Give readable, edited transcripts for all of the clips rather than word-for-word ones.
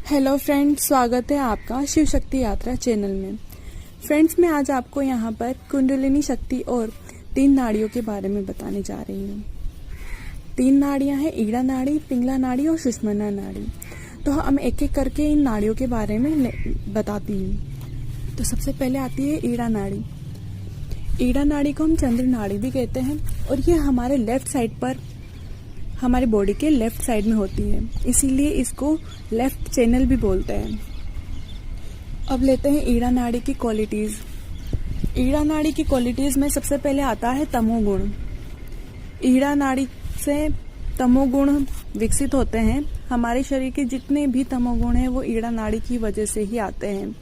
Hello friends, स्वागत है आपका शिव शक्ति यात्रा चैनल में। फ्रेंड्स, मैं आज आपको यहाँ पर कुंडलिनी शक्ति और 3 नाड़ियों के बारे में बताने जा रही हूँ। 3 नाड़ियाँ हैं, ईड़ा नाड़ी, पिंगला नाड़ी और सुषुम्ना नाड़ी। तो हम एक एक करके इन नाड़ियों के बारे में बताती हूँ। तो सबसे पहले आती है ईड़ा नाड़ी। ईड़ा नाड़ी को हम चंद्र नाड़ी भी कहते हैं और ये हमारे लेफ्ट साइड पर, हमारी बॉडी के लेफ्ट साइड में होती है, इसीलिए इसको लेफ्ट चैनल भी बोलते हैं। अब लेते हैं ईड़ा नाड़ी की क्वालिटीज। ईड़ा नाड़ी की क्वालिटीज में सबसे पहले आता है तमोगुण। ईड़ा नाड़ी से तमोगुण विकसित होते हैं। हमारे शरीर के जितने भी तमोगुण हैं वो ईड़ा नाड़ी की वजह से ही आते हैं।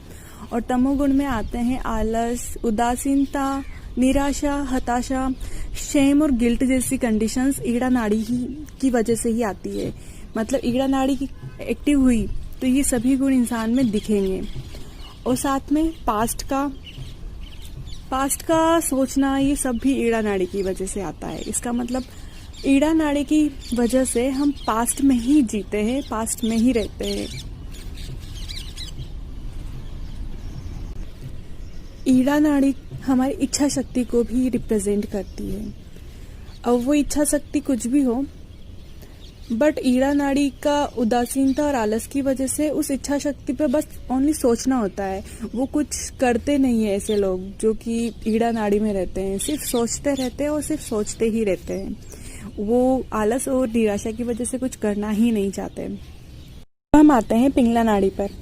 और तमोगुण में आते हैं आलस, उदासीनता, निराशा, हताशा, शेम और गिल्ट जैसी कंडीशंस ईड़ा नाड़ी ही की वजह से ही आती है। मतलब ईड़ा नाड़ी की एक्टिव हुई तो ये सभी गुण इंसान में दिखेंगे। और साथ में पास्ट का सोचना, ये सब भी ईड़ा नाड़ी की वजह से आता है। इसका मतलब ईड़ा नाड़ी की वजह से हम पास्ट में ही जीते हैं, पास्ट में ही रहते हैं। ईड़ा नाड़ी हमारी इच्छा शक्ति को भी रिप्रेजेंट करती है। अब वो इच्छा शक्ति कुछ भी हो, बट ईड़ा नाड़ी का उदासीनता और आलस की वजह से उस इच्छा शक्ति पे बस ओनली सोचना होता है। वो कुछ करते नहीं है। ऐसे लोग जो कि ईड़ा नाड़ी में रहते हैं सिर्फ सोचते रहते हैं और सिर्फ सोचते ही रहते हैं। वो आलस और निराशा की वजह से कुछ करना ही नहीं चाहते। हम आते हैं पिंगला नाड़ी पर।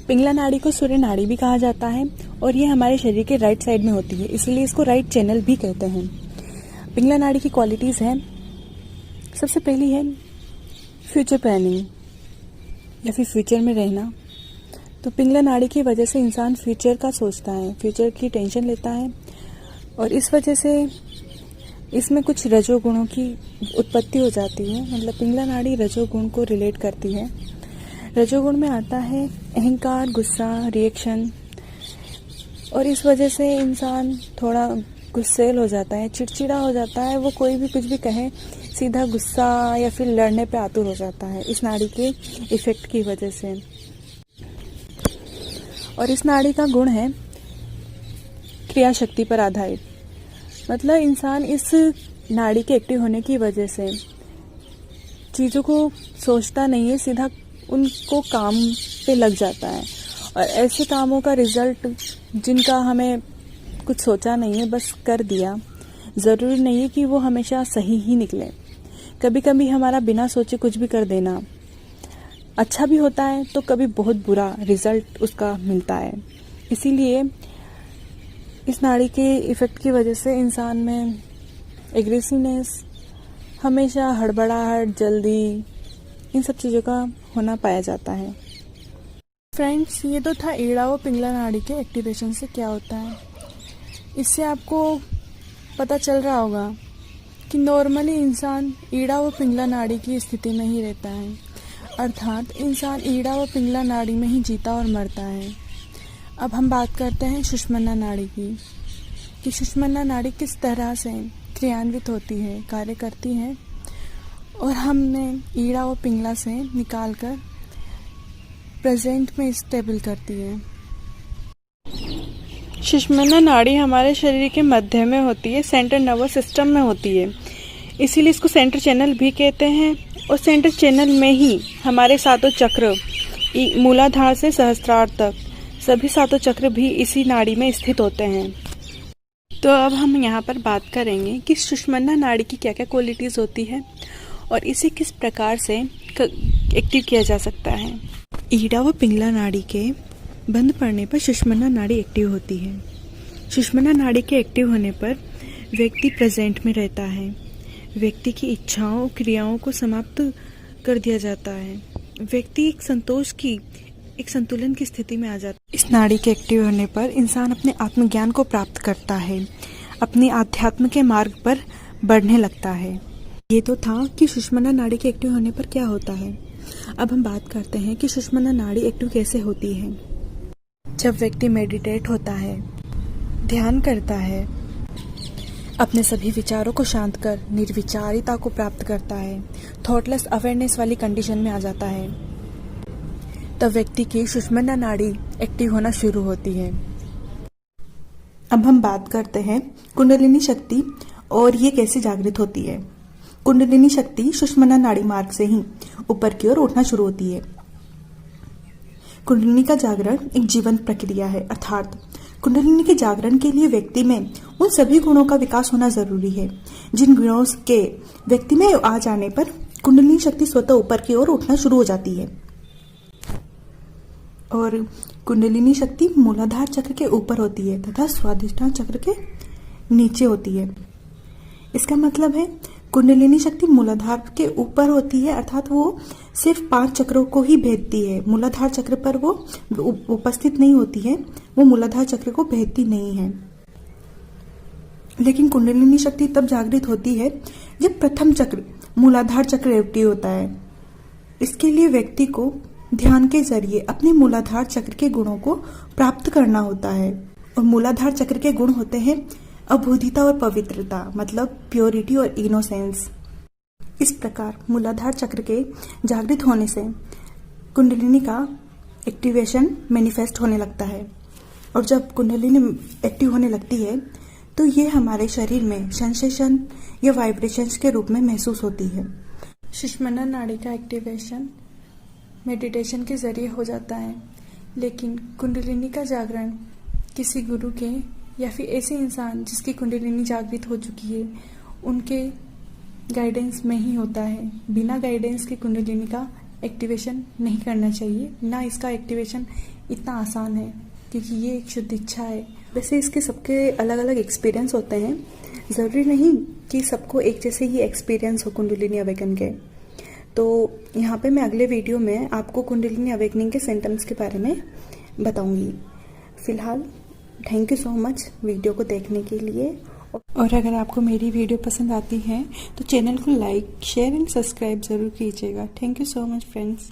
पिंगला नाड़ी को सूर्य नाड़ी भी कहा जाता है और ये हमारे शरीर के राइट साइड में होती है, इसलिए इसको राइट चैनल भी कहते हैं। पिंगला नाड़ी की क्वालिटीज हैं, सबसे पहली है फ्यूचर प्लानिंग या फिर फ्यूचर में रहना। तो पिंगला नाड़ी की वजह से इंसान फ्यूचर का सोचता है, फ्यूचर की टेंशन लेता है और इस वजह से इसमें कुछ रजोगुणों की उत्पत्ति हो जाती है। मतलब पिंगला नाड़ी रजोगुण को रिलेट करती है। रजोगुण में आता है अहंकार, गुस्सा, रिएक्शन और इस वजह से इंसान थोड़ा गुस्सेल हो जाता है, चिड़चिड़ा हो जाता है। वो कोई भी कुछ भी कहे सीधा गुस्सा या फिर लड़ने पे आतुर हो जाता है इस नाड़ी के इफेक्ट की वजह से। और इस नाड़ी का गुण है क्रिया शक्ति पर आधारित। मतलब इंसान इस नाड़ी के एक्टिव होने की वजह से चीज़ों को सोचता नहीं है, सीधा उनको काम पे लग जाता है। और ऐसे कामों का रिजल्ट जिनका हमें कुछ सोचा नहीं है, बस कर दिया, ज़रूरी नहीं है कि वो हमेशा सही ही निकले। कभी कभी हमारा बिना सोचे कुछ भी कर देना अच्छा भी होता है, तो कभी बहुत बुरा रिजल्ट उसका मिलता है। इसीलिए इस नाड़ी के इफ़ेक्ट की वजह से इंसान में एग्रेसिवनेस, हमेशा हड़बड़ाहट, जल्दी, इन सब चीज़ों का होना पाया जाता है। फ्रेंड्स, ये तो था ईड़ा व पिंगला नाड़ी के एक्टिवेशन से क्या होता है। इससे आपको पता चल रहा होगा कि नॉर्मली इंसान ईड़ा व पिंगला नाड़ी की स्थिति में ही रहता है, अर्थात इंसान ईड़ा व पिंगला नाड़ी में ही जीता और मरता है। अब हम बात करते हैं सुषुम्ना नाड़ी की, कि सुषुम्ना नाड़ी किस तरह से क्रियान्वित होती है, कार्य करती है और हमने ईड़ा व पिंगला से निकालकर प्रेजेंट में स्टेबल करती है। सुषुम्ना नाड़ी हमारे शरीर के मध्य में होती है, सेंट्रल नर्वस सिस्टम में होती है, इसीलिए इसको सेंट्रल चैनल भी कहते हैं। और सेंट्रल चैनल में ही हमारे 7 चक्र, मूलाधार से सहस्त्रार तक सभी 7 चक्र भी इसी नाड़ी में स्थित होते हैं। तो अब हम यहाँ पर बात करेंगे कि सुषुम्ना नाड़ी की क्या क्या क्वालिटीज होती है और इसे किस प्रकार से एक्टिव किया जा सकता है। ईड़ा व पिंगला नाड़ी के बंद पड़ने पर सुषुम्ना नाड़ी एक्टिव होती है। सुषुम्ना नाड़ी के एक्टिव होने पर व्यक्ति प्रेजेंट में रहता है। व्यक्ति की इच्छाओं, क्रियाओं को समाप्त कर दिया जाता है। व्यक्ति एक संतुलन की स्थिति में आ जाता है। इस नाड़ी के एक्टिव होने पर इंसान अपने आत्मज्ञान को प्राप्त करता है, अपने आध्यात्म के मार्ग पर बढ़ने लगता है। ये तो था कि सुषुम्ना नाड़ी के एक्टिव होने पर क्या होता है। अब हम बात करते हैं कि सुषुम्ना नाड़ी एक्टिव कैसे होती है। जब व्यक्ति मेडिटेट होता है, ध्यान करता है, अपने सभी विचारों को शांत कर निर्विचारिता को प्राप्त करता है, थॉटलेस अवेयरनेस वाली कंडीशन में आ जाता है, तब व्यक्ति की सुषुम्ना नाड़ी एक्टिव होना शुरू होती है। अब हम बात करते हैं कुंडलिनी शक्ति और ये कैसे जागृत होती है। कुंडलिनी शक्ति सुषुम्ना नाड़ी मार्ग से ही ऊपर की ओर उठना शुरू होती है। कुंडलिनी का जागरण एक जीवंत प्रक्रिया है, अर्थात कुंडलिनी के जागरण के लिए व्यक्ति में उन सभी गुणों का विकास होना जरूरी है जिन गुणों के व्यक्ति में आ जाने पर कुंडलिनी शक्ति स्वतः ऊपर की ओर उठना शुरू हो जाती है। और कुंडलिनी शक्ति मूलाधार चक्र के ऊपर होती है तथा स्वादिष्ठान चक्र के नीचे होती है। इसका मतलब है कुंडलिनी शक्ति मूलाधार के ऊपर होती है, अर्थात वो सिर्फ 5 चक्रों को ही भेदती है। मूलाधार चक्र पर वो उपस्थित नहीं होती है, वो मूलाधार चक्र को भेदती नहीं है। लेकिन कुंडलिनी शक्ति तब जागृत होती है जब प्रथम चक्र मूलाधार चक्र एक्टिव होता है। इसके लिए व्यक्ति को ध्यान के जरिए अपने मूलाधार चक्र के गुणों को प्राप्त करना होता है। और मूलाधार चक्र के गुण होते हैं अबोधिता और पवित्रता, मतलब प्योरिटी और इनोसेंस। इस प्रकार मूलाधार चक्र के जागृत होने से कुंडलिनी का एक्टिवेशन मैनिफेस्ट होने लगता है। और जब कुंडलिनी एक्टिव होने लगती है तो ये हमारे शरीर में सेंसेशन या वाइब्रेशंस के रूप में महसूस होती है। सुषुम्ना नाड़ी का एक्टिवेशन मेडिटेशन के जरिए हो जाता है, लेकिन कुंडलिनी का जागरण किसी गुरु के या फिर ऐसे इंसान जिसकी कुंडलिनी जागृत हो चुकी है उनके गाइडेंस में ही होता है। बिना गाइडेंस के कुंडलिनी का एक्टिवेशन नहीं करना चाहिए। ना इसका एक्टिवेशन इतना आसान है क्योंकि ये एक शुद्ध इच्छा है। वैसे इसके सबके अलग अलग एक्सपीरियंस होते हैं, ज़रूरी नहीं कि सबको एक जैसे ही एक्सपीरियंस हो कुंडलिनी अवेकन के। तो यहाँ पे मैं अगले वीडियो में आपको कुंडलिनी अवेकनिंग के सिम्टम्स के बारे में बताऊंगी। फिलहाल thank you so much video को देखने के लिए। और अगर आपको मेरी वीडियो पसंद आती है तो चैनल को लाइक, शेयर एंड सब्सक्राइब ज़रूर कीजिएगा। Thank you so much friends.